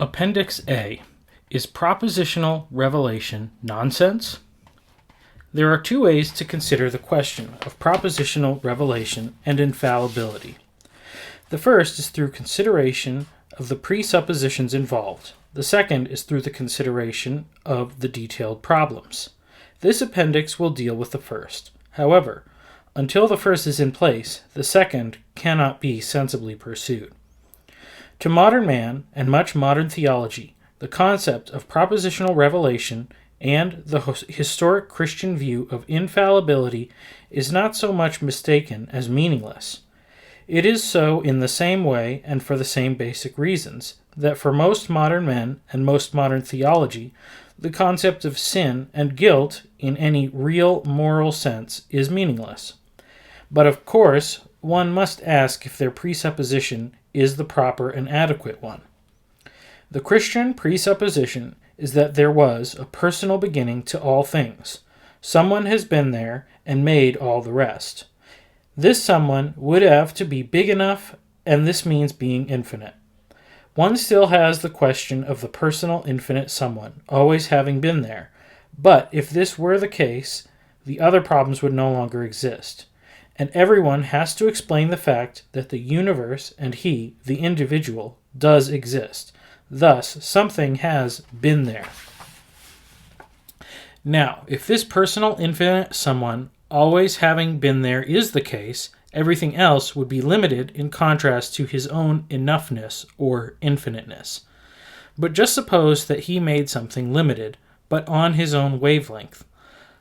Appendix A. Is propositional revelation nonsense? There are two ways to consider the question of propositional revelation and infallibility. The first is through consideration of the presuppositions involved. The second is through the consideration of the detailed problems. This appendix will deal with the first. However, until the first is in place, the second cannot be sensibly pursued. To modern man and much modern theology, the concept of propositional revelation and the historic Christian view of infallibility is not so much mistaken as meaningless. It is so in the same way and for the same basic reasons that for most modern men and most modern theology, the concept of sin and guilt in any real moral sense is meaningless. But of course, one must ask if their presupposition is the proper and adequate one. The Christian presupposition is that there was a personal beginning to all things. Someone has been there and made all the rest. This someone would have to be big enough, and this means being infinite. One still has the question of the personal infinite someone always having been there, but if this were the case, the other problems would no longer exist. And everyone has to explain the fact that the universe and he, the individual, does exist. Thus, something has been there. Now, if this personal infinite someone always having been there is the case, everything else would be limited in contrast to his own enoughness or infiniteness. But just suppose that he made something limited, but on his own wavelength.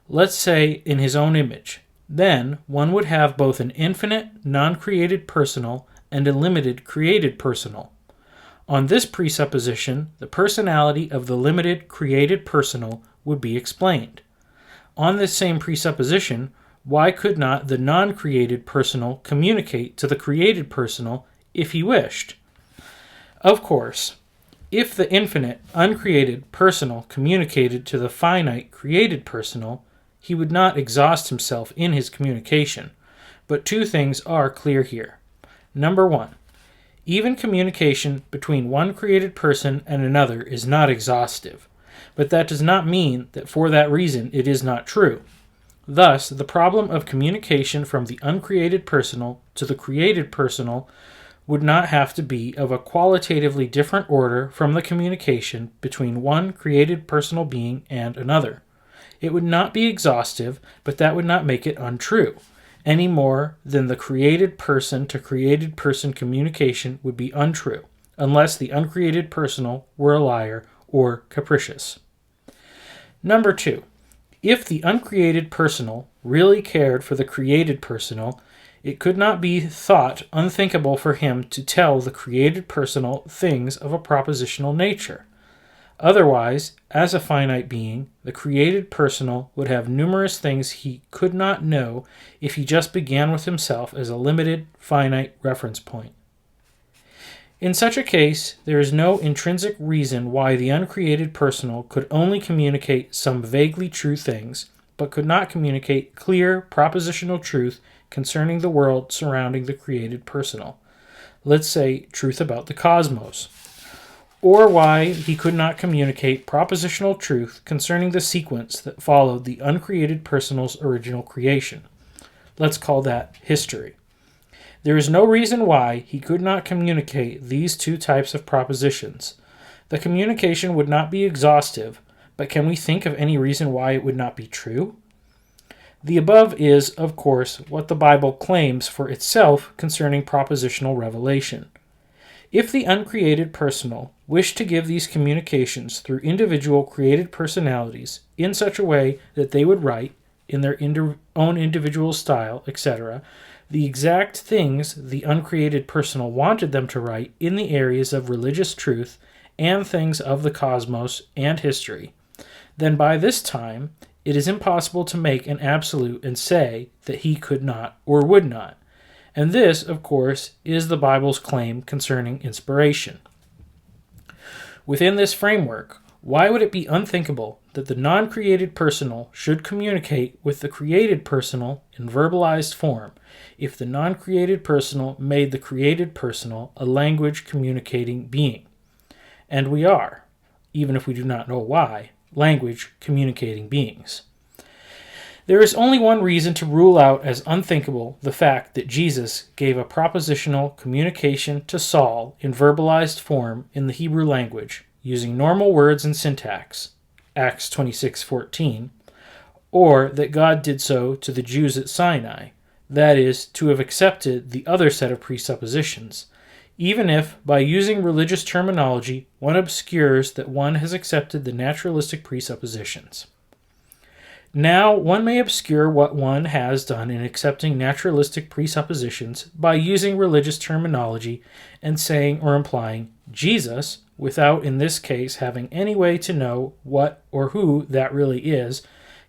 Let's say in his own image. Then one would have both an infinite, non-created personal and a limited, created personal. On this presupposition, the personality of the limited, created personal would be explained. On this same presupposition, why could not the non-created personal communicate to the created personal if he wished? Of course, if the infinite, uncreated personal communicated to the finite, created personal, he would not exhaust himself in his communication. But two things are clear here. Number one, even communication between one created person and another is not exhaustive, but that does not mean that for that reason it is not true. Thus, the problem of communication from the uncreated personal to the created personal would not have to be of a qualitatively different order from the communication between one created personal being and another. It would not be exhaustive, but that would not make it untrue, any more than the created person to created person communication would be untrue, unless the uncreated personal were a liar or capricious. Number two, if the uncreated personal really cared for the created personal, it could not be thought unthinkable for him to tell the created personal things of a propositional nature. Otherwise, as a finite being, the created personal would have numerous things he could not know if he just began with himself as a limited, finite reference point. In such a case, there is no intrinsic reason why the uncreated personal could only communicate some vaguely true things, but could not communicate clear, propositional truth concerning the world surrounding the created personal. Let's say truth about the cosmos. Or why he could not communicate propositional truth concerning the sequence that followed the uncreated personal's original creation. Let's call that history. There is no reason why he could not communicate these two types of propositions. The communication would not be exhaustive, but can we think of any reason why it would not be true? The above is, of course, what the Bible claims for itself concerning propositional revelation. If the uncreated personal wished to give these communications through individual created personalities in such a way that they would write, in their own individual style, etc., the exact things the uncreated personal wanted them to write in the areas of religious truth and things of the cosmos and history, then by this time it is impossible to make an absolute and say that he could not or would not. And this, of course, is the Bible's claim concerning inspiration. Within this framework, why would it be unthinkable that the non-created personal should communicate with the created personal in verbalized form if the non-created personal made the created personal a language communicating being? and we are, even if we do not know why, language communicating beings. There is only one reason to rule out as unthinkable the fact that Jesus gave a propositional communication to Saul in verbalized form in the Hebrew language, using normal words and syntax, Acts 26:14, or that God did so to the Jews at Sinai, that is, to have accepted the other set of presuppositions, even if, by using religious terminology, one obscures that one has accepted the naturalistic presuppositions. Now, one may obscure what one has done in accepting naturalistic presuppositions by using religious terminology and saying or implying Jesus, without in this case having any way to know what or who that really is,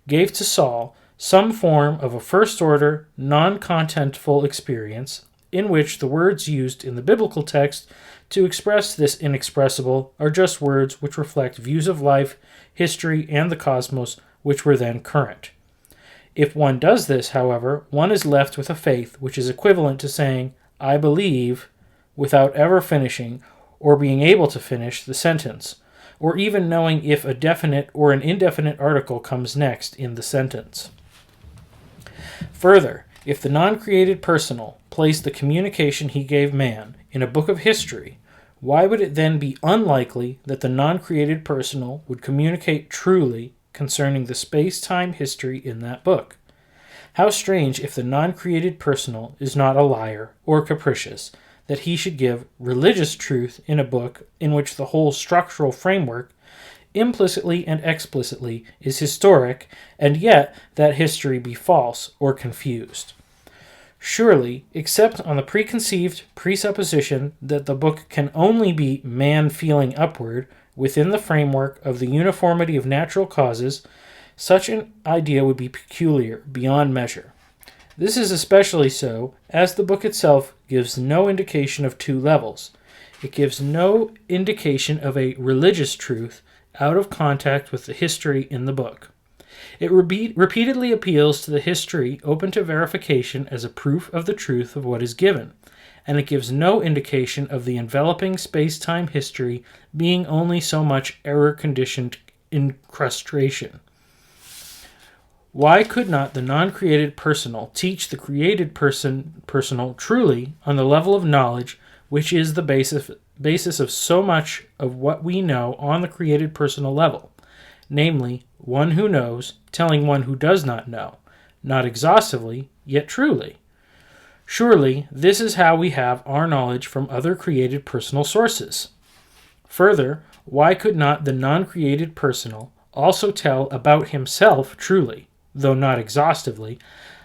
gave to Saul some form of a first-order, non-contentful experience in which the words used in the biblical text to express this inexpressible are just words which reflect views of life, history, and the cosmos which were then current. If one does this, however, one is left with a faith which is equivalent to saying, "I believe," without ever finishing or being able to finish the sentence, or even knowing if a definite or an indefinite article comes next in the sentence. Further, if the non-created personal placed the communication he gave man in a book of history, why would it then be unlikely that the non-created personal would communicate truly concerning the space-time history in that book? How strange if the non-created personal is not a liar or capricious, that he should give religious truth in a book in which the whole structural framework, implicitly and explicitly, is historic, and yet that history be false or confused. Surely, except on the preconceived presupposition that the book can only be man feeling upward within the framework of the uniformity of natural causes, such an idea would be peculiar beyond measure. This is especially so, as the book itself gives no indication of two levels. It gives no indication of a religious truth out of contact with the history in the book. It repeatedly appeals to the history open to verification as a proof of the truth of what is given, and it gives no indication of the enveloping space-time history being only so much error-conditioned incrustation. Why could not the non-created personal teach the created personal truly on the level of knowledge which is the basis of so much of what we know on the created personal level, namely, one who knows telling one who does not know, not exhaustively, yet truly? Surely, this is how we have our knowledge from other created personal sources. Further, why could not the non-created personal also tell about himself truly, though not exhaustively,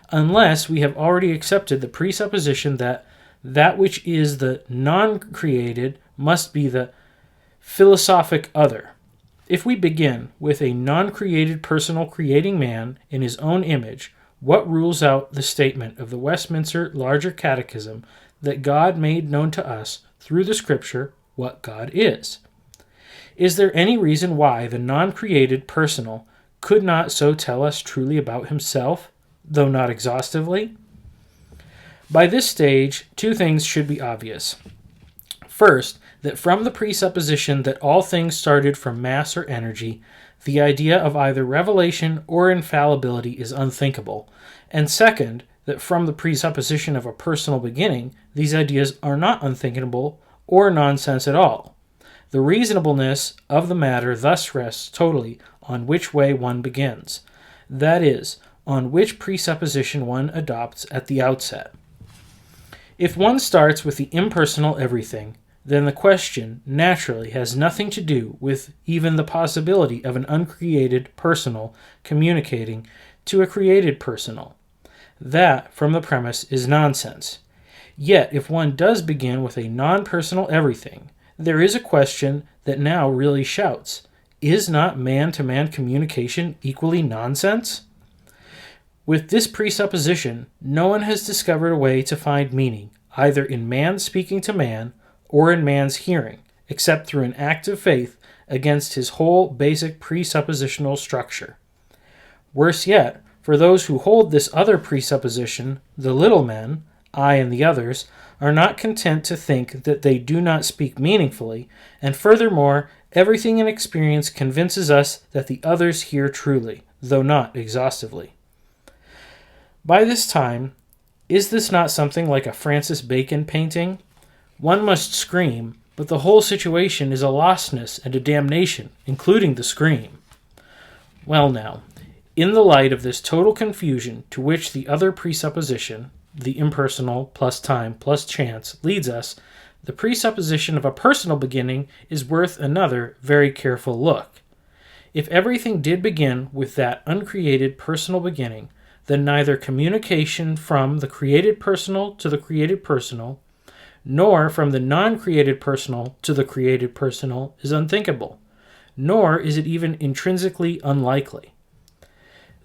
unless we have already accepted the presupposition that that which is the non-created must be the philosophic other? If we begin with a non-created personal creating man in his own image, what rules out the statement of the Westminster Larger Catechism that God made known to us through the Scripture what God is? Is there any reason why the non-created personal could not so tell us truly about himself, though not exhaustively? By this stage, two things should be obvious. First, that from the presupposition that all things started from mass or energy, the idea of either revelation or infallibility is unthinkable, and second, that from the presupposition of a personal beginning, these ideas are not unthinkable or nonsense at all. The reasonableness of the matter thus rests totally on which way one begins, that is, on which presupposition one adopts at the outset. If one starts with the impersonal everything, then the question naturally has nothing to do with even the possibility of an uncreated personal communicating to a created personal. That, from the premise, is nonsense. Yet, if one does begin with a non-personal everything, there is a question that now really shouts, is not man-to-man communication equally nonsense? With this presupposition, no one has discovered a way to find meaning, either in man speaking to man or in man's hearing, except through an act of faith against his whole basic presuppositional structure. Worse yet, for those who hold this other presupposition, the little men, I and the others, are not content to think that they do not speak meaningfully, and furthermore, everything in experience convinces us that the others hear truly, though not exhaustively. By this time, is this not something like a Francis Bacon painting? One must scream, but the whole situation is a lostness and a damnation, including the scream. Well now, in the light of this total confusion to which the other presupposition, the impersonal plus time plus chance, leads us, the presupposition of a personal beginning is worth another very careful look. If everything did begin with that uncreated personal beginning, then neither communication from the created personal to the created personal, nor from the non-created personal to the created personal is unthinkable, nor is it even intrinsically unlikely.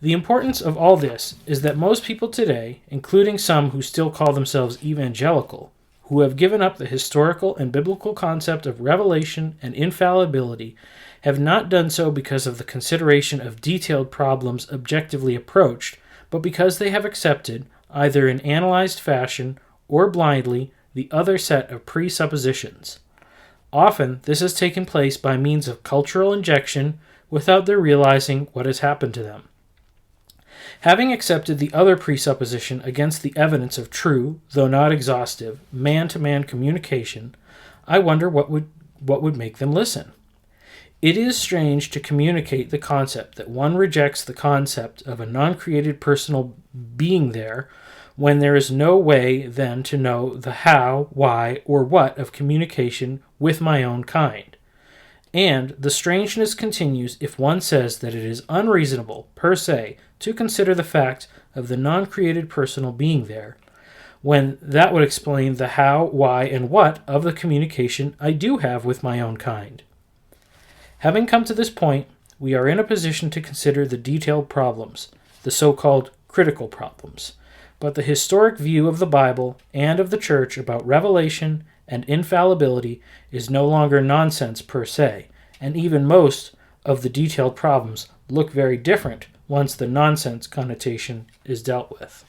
The importance of all this is that most people today, including some who still call themselves evangelical, who have given up the historical and biblical concept of revelation and infallibility, have not done so because of the consideration of detailed problems objectively approached, but because they have accepted, either in analyzed fashion or blindly, the other set of presuppositions. Often, this has taken place by means of cultural injection without their realizing what has happened to them. Having accepted the other presupposition against the evidence of true, though not exhaustive, man-to-man communication, I wonder what would make them listen. It is strange to communicate the concept that one rejects the concept of a non-created personal being there, when there is no way then to know the how, why, or what of communication with my own kind. And the strangeness continues if one says that it is unreasonable, per se, to consider the fact of the non-created personal being there, when that would explain the how, why, and what of the communication I do have with my own kind. Having come to this point, we are in a position to consider the detailed problems, the so-called critical problems. But the historic view of the Bible and of the Church about revelation and infallibility is no longer nonsense per se, and even most of the detailed problems look very different once the nonsense connotation is dealt with.